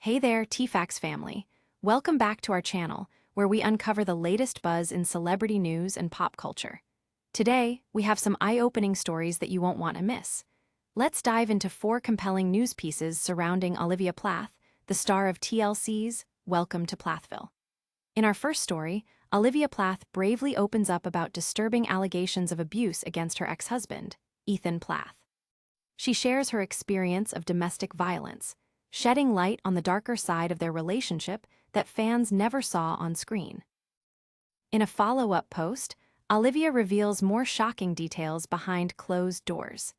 Hey there, TFAX family. Welcome back to our channel, where we uncover the latest buzz in celebrity news and pop culture. Today, we have some eye-opening stories that you won't want to miss. Let's dive into 4 compelling news pieces surrounding Olivia Plath, the star of TLC's Welcome to Plathville. In our first story, Olivia Plath bravely opens up about disturbing allegations of abuse against her ex-husband, Ethan Plath. She shares her experience of domestic violence, shedding light on the darker side of their relationship that fans never saw on screen. In a follow-up post, Olivia reveals more shocking details behind closed doors.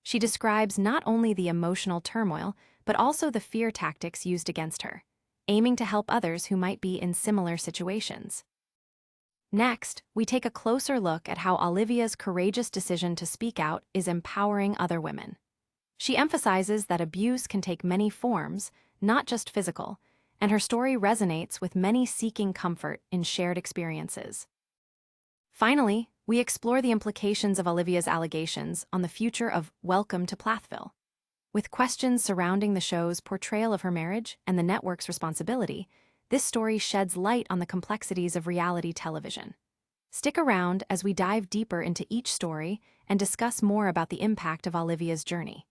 She describes not only the emotional turmoil, but also the fear tactics used against her, aiming to help others who might be in similar situations. Next, we take a closer look at how Olivia's courageous decision to speak out is empowering other women. She emphasizes that abuse can take many forms, not just physical, and her story resonates with many seeking comfort in shared experiences. Finally, we explore the implications of Olivia's allegations on the future of Welcome to Plathville. With questions surrounding the show's portrayal of her marriage and the network's responsibility, this story sheds light on the complexities of reality television. Stick around as we dive deeper into each story and discuss more about the impact of Olivia's journey.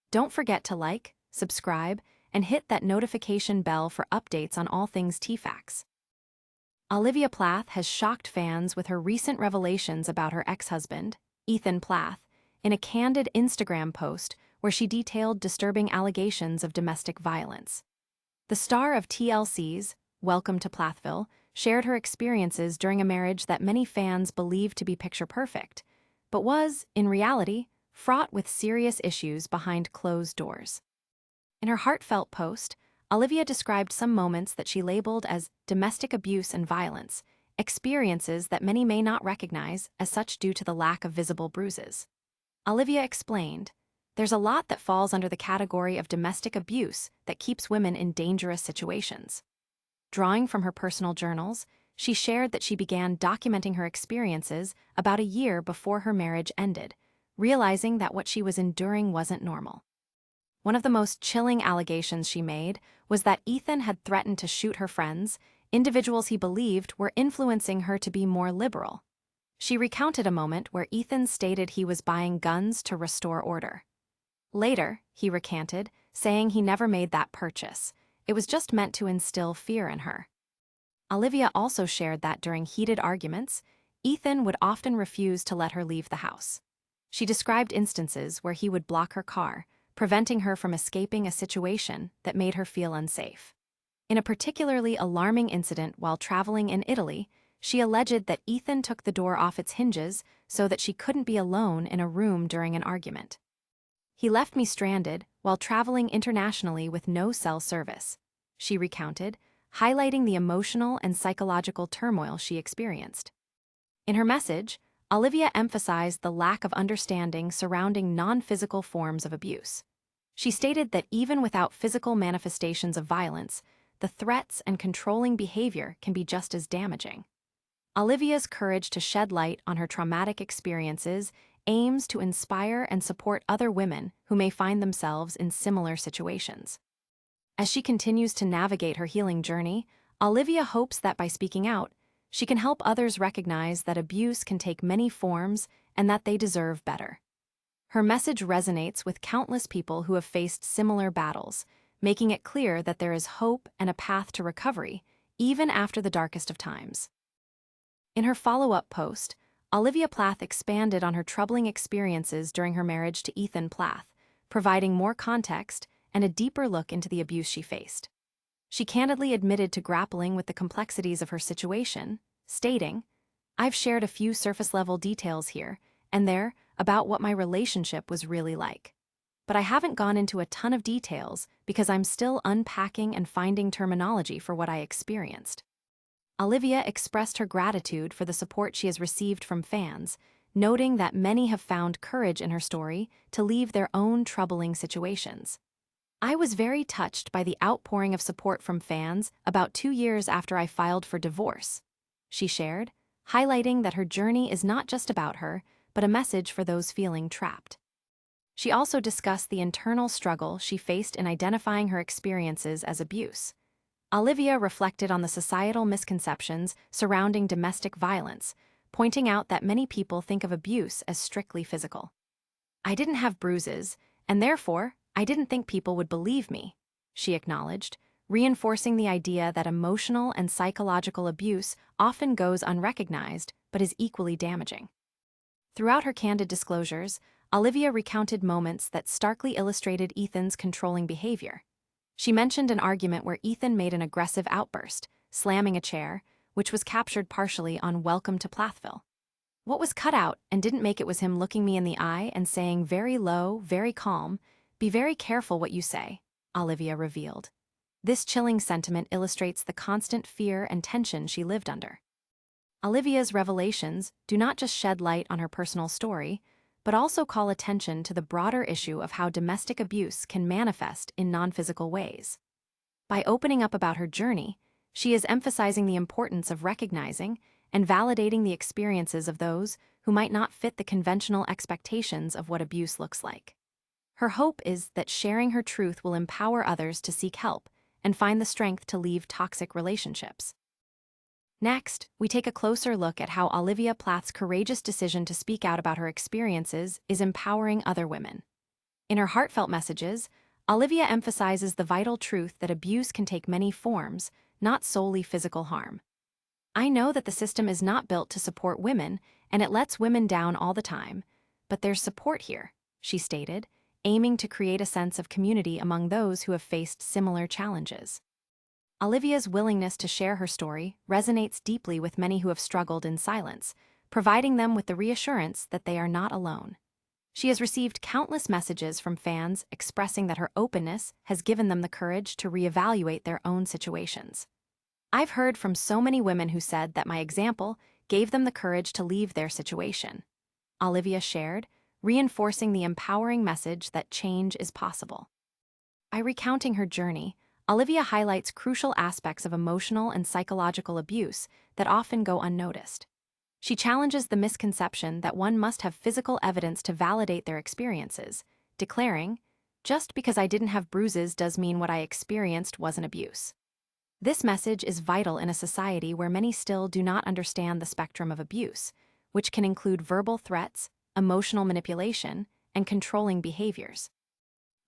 Don't forget to like, subscribe, and hit that notification bell for updates on all things TFAX. Olivia Plath has shocked fans with her recent revelations about her ex-husband, Ethan Plath, in a candid Instagram post where she detailed disturbing allegations of domestic violence. The star of TLC's Welcome to Plathville shared her experiences during a marriage that many fans believe to be picture-perfect, but was, in reality, fraught with serious issues behind closed doors. In her heartfelt post, Olivia described some moments that she labeled as domestic abuse and violence, experiences that many may not recognize as such due to the lack of visible bruises. Olivia explained, "There's a lot that falls under the category of domestic abuse that keeps women in dangerous situations." Drawing from her personal journals, she shared that she began documenting her experiences about a year before her marriage ended, realizing that what she was enduring wasn't normal. One of the most chilling allegations she made was that Ethan had threatened to shoot her friends, individuals he believed were influencing her to be more liberal. She recounted a moment where Ethan stated he was buying guns to restore order. Later, he recanted, saying he never made that purchase. It was just meant to instill fear in her. Olivia also shared that during heated arguments, Ethan would often refuse to let her leave the house. She described instances where he would block her car, preventing her from escaping a situation that made her feel unsafe. In a particularly alarming incident while traveling in Italy, she alleged that Ethan took the door off its hinges so that she couldn't be alone in a room during an argument. "He left me stranded while traveling internationally with no cell service," she recounted, highlighting the emotional and psychological turmoil she experienced. In her message, Olivia emphasized the lack of understanding surrounding non-physical forms of abuse. She stated that even without physical manifestations of violence, the threats and controlling behavior can be just as damaging. Olivia's courage to shed light on her traumatic experiences aims to inspire and support other women who may find themselves in similar situations. As she continues to navigate her healing journey, Olivia hopes that by speaking out, she can help others recognize that abuse can take many forms and that they deserve better. Her message resonates with countless people who have faced similar battles, making it clear that there is hope and a path to recovery, even after the darkest of times. In her follow-up post, Olivia Plath expanded on her troubling experiences during her marriage to Ethan Plath, providing more context and a deeper look into the abuse she faced. She candidly admitted to grappling with the complexities of her situation, stating, "I've shared a few surface-level details here and there about what my relationship was really like. But I haven't gone into a ton of details because I'm still unpacking and finding terminology for what I experienced." Olivia expressed her gratitude for the support she has received from fans, noting that many have found courage in her story to leave their own troubling situations. "I was very touched by the outpouring of support from fans about 2 years after I filed for divorce," she shared, highlighting that her journey is not just about her, but a message for those feeling trapped. She also discussed the internal struggle she faced in identifying her experiences as abuse. Olivia reflected on the societal misconceptions surrounding domestic violence, pointing out that many people think of abuse as strictly physical. "I didn't have bruises, and therefore, I didn't think people would believe me," she acknowledged, reinforcing the idea that emotional and psychological abuse often goes unrecognized but is equally damaging. Throughout her candid disclosures, Olivia recounted moments that starkly illustrated Ethan's controlling behavior. She mentioned an argument where Ethan made an aggressive outburst, slamming a chair, which was captured partially on Welcome to Plathville. "What was cut out and didn't make it was him looking me in the eye and saying very low, very calm, 'Be very careful what you say,'" Olivia revealed. This chilling sentiment illustrates the constant fear and tension she lived under. Olivia's revelations do not just shed light on her personal story, but also call attention to the broader issue of how domestic abuse can manifest in non-physical ways. By opening up about her journey, she is emphasizing the importance of recognizing and validating the experiences of those who might not fit the conventional expectations of what abuse looks like. Her hope is that sharing her truth will empower others to seek help and find the strength to leave toxic relationships. Next, we take a closer look at how Olivia Plath's courageous decision to speak out about her experiences is empowering other women. In her heartfelt messages, Olivia emphasizes the vital truth that abuse can take many forms, not solely physical harm. "I know that the system is not built to support women, and it lets women down all the time, but there's support here," she stated, aiming to create a sense of community among those who have faced similar challenges. Olivia's willingness to share her story resonates deeply with many who have struggled in silence, providing them with the reassurance that they are not alone. She has received countless messages from fans expressing that her openness has given them the courage to reevaluate their own situations. "I've heard from so many women who said that my example gave them the courage to leave their situation," Olivia shared, reinforcing the empowering message that change is possible. By recounting her journey, Olivia highlights crucial aspects of emotional and psychological abuse that often go unnoticed. She challenges the misconception that one must have physical evidence to validate their experiences, declaring, "Just because I didn't have bruises does mean what I experienced wasn't abuse." This message is vital in a society where many still do not understand the spectrum of abuse, which can include verbal threats, emotional manipulation, and controlling behaviors.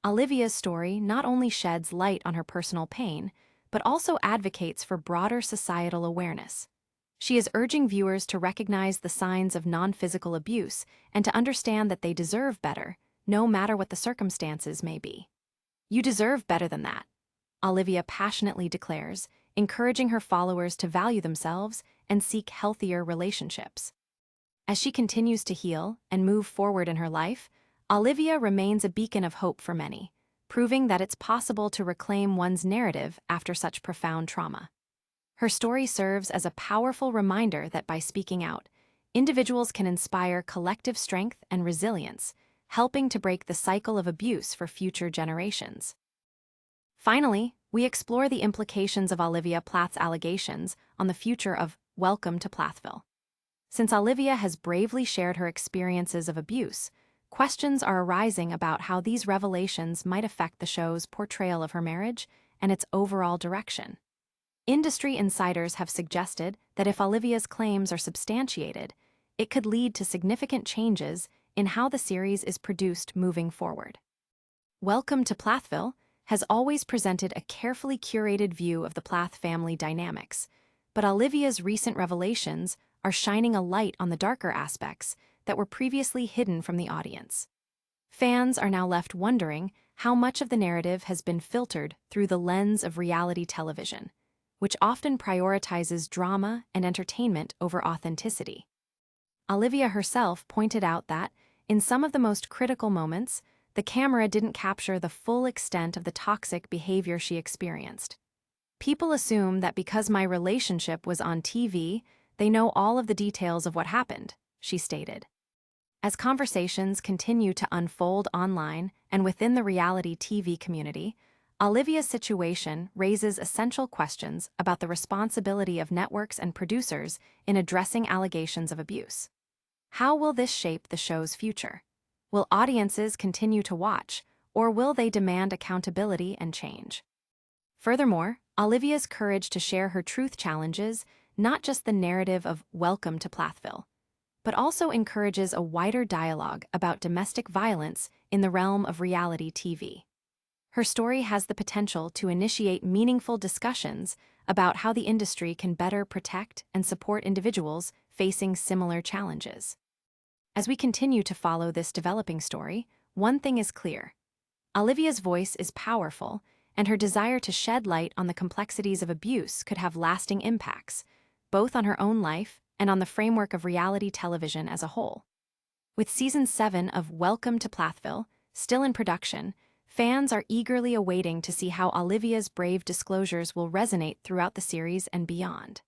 Olivia's story not only sheds light on her personal pain, but also advocates for broader societal awareness. She is urging viewers to recognize the signs of non-physical abuse and to understand that they deserve better, no matter what the circumstances may be. "You deserve better than that," Olivia passionately declares, encouraging her followers to value themselves and seek healthier relationships. As she continues to heal and move forward in her life, Olivia remains a beacon of hope for many, proving that it's possible to reclaim one's narrative after such profound trauma. Her story serves as a powerful reminder that by speaking out, individuals can inspire collective strength and resilience, helping to break the cycle of abuse for future generations. Finally, we explore the implications of Olivia Plath's allegations on the future of Welcome to Plathville. Since Olivia has bravely shared her experiences of abuse, questions are arising about how these revelations might affect the show's portrayal of her marriage and its overall direction. Industry insiders have suggested that if Olivia's claims are substantiated, it could lead to significant changes in how the series is produced moving forward. Welcome to Plathville has always presented a carefully curated view of the Plath family dynamics, but Olivia's recent revelations are shining a light on the darker aspects that were previously hidden from the audience. Fans are now left wondering how much of the narrative has been filtered through the lens of reality television, which often prioritizes drama and entertainment over authenticity. Olivia herself pointed out that, in some of the most critical moments, the camera didn't capture the full extent of the toxic behavior she experienced. "People assume that because my relationship was on TV, they know all of the details of what happened," she stated. As conversations continue to unfold online and within the reality TV community, Olivia's situation raises essential questions about the responsibility of networks and producers in addressing allegations of abuse. How will this shape the show's future? Will audiences continue to watch, or will they demand accountability and change? Furthermore, Olivia's courage to share her truth challenges not just the narrative of Welcome to Plathville, but also encourages a wider dialogue about domestic violence in the realm of reality TV. Her story has the potential to initiate meaningful discussions about how the industry can better protect and support individuals facing similar challenges. As we continue to follow this developing story, one thing is clear. Olivia's voice is powerful, and her desire to shed light on the complexities of abuse could have lasting impacts, both on her own life and on the framework of reality television as a whole. With Season 7 of Welcome to Plathville still in production, fans are eagerly awaiting to see how Olivia's brave disclosures will resonate throughout the series and beyond.